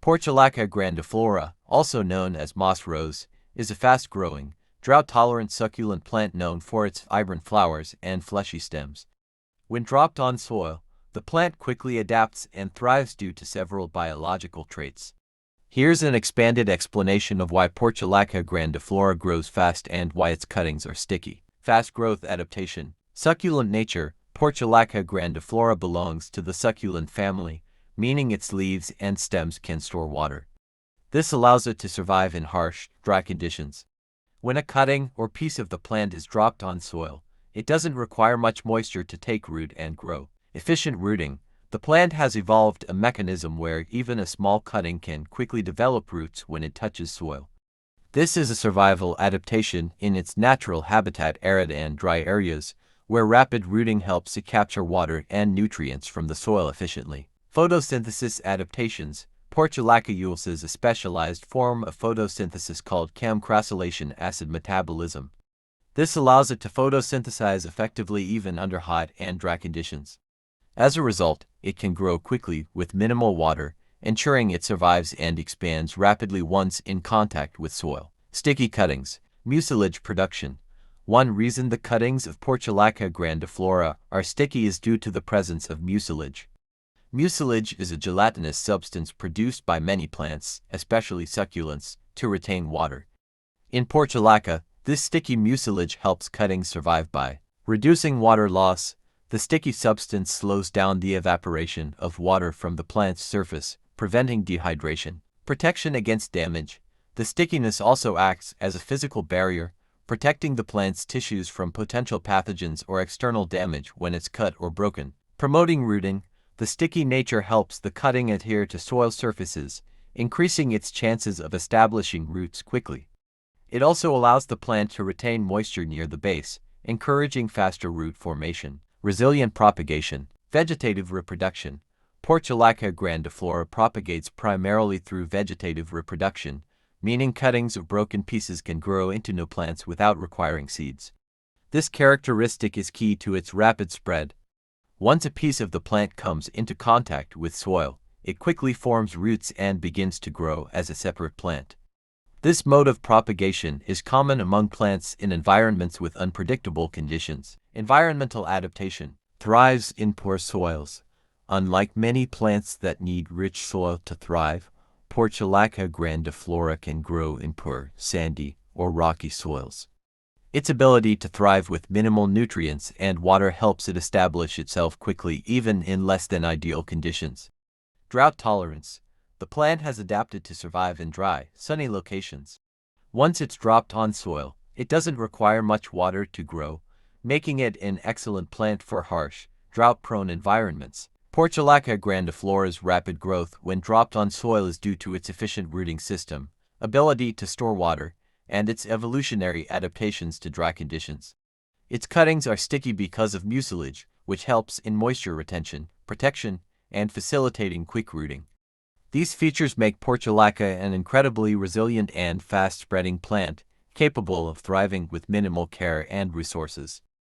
Portulaca grandiflora, also known as moss rose, is a fast-growing, drought-tolerant succulent plant known for its vibrant flowers and fleshy stems. When dropped on soil, the plant quickly adapts and thrives due to several biological traits. Here's an expanded explanation of why Portulaca grandiflora grows fast and why its cuttings are sticky. Fast growth adaptation. Succulent nature. Portulaca grandiflora belongs to the succulent family, meaning its leaves and stems can store water. This allows it to survive in harsh, dry conditions. When a cutting or piece of the plant is dropped on soil, it doesn't require much moisture to take root and grow. Efficient rooting. The plant has evolved a mechanism where even a small cutting can quickly develop roots when it touches soil. This is a survival adaptation in its natural habitat, arid and dry areas, where rapid rooting helps to capture water and nutrients from the soil efficiently. Photosynthesis adaptations. Portulaca uses a specialized form of photosynthesis called chracylation acid metabolism. This allows it to photosynthesize effectively even under hot and dry conditions. As a result, it can grow quickly with minimal water, ensuring it survives and expands rapidly once in contact with soil. Sticky cuttings. Mucilage production. One reason the cuttings of Portulaca grandiflora are sticky is due to the presence of mucilage. Mucilage is a gelatinous substance produced by many plants, especially succulents, to retain water. In Portulaca, this sticky mucilage helps cuttings survive by reducing water loss. The sticky substance slows down the evaporation of water from the plant's surface, preventing dehydration. Protection against damage. The stickiness also acts as a physical barrier, protecting the plant's tissues from potential pathogens or external damage when it's cut or broken. Promoting rooting. The sticky nature helps the cutting adhere to soil surfaces, increasing its chances of establishing roots quickly. It also allows the plant to retain moisture near the base, encouraging faster root formation. Resilient propagation. Vegetative reproduction. Portulaca grandiflora propagates primarily through vegetative reproduction, meaning cuttings of broken pieces can grow into new plants without requiring seeds. This characteristic is key to its rapid spread. Once a piece of the plant comes into contact with soil, it quickly forms roots and begins to grow as a separate plant. This mode of propagation is common among plants in environments with unpredictable conditions. Environmental adaptation. Thrives in poor soils. Unlike many plants that need rich soil to thrive, Portulaca grandiflora can grow in poor, sandy, or rocky soils. Its ability to thrive with minimal nutrients and water helps it establish itself quickly even in less than ideal conditions. Drought tolerance. The plant has adapted to survive in dry, sunny locations. Once it's dropped on soil, it doesn't require much water to grow, making it an excellent plant for harsh, drought-prone environments. Portulaca grandiflora's rapid growth when dropped on soil is due to its efficient rooting system, ability to store water, and its evolutionary adaptations to dry conditions. Its cuttings are sticky because of mucilage, which helps in moisture retention, protection, and facilitating quick rooting. These features make Portulaca an incredibly resilient and fast-spreading plant, capable of thriving with minimal care and resources.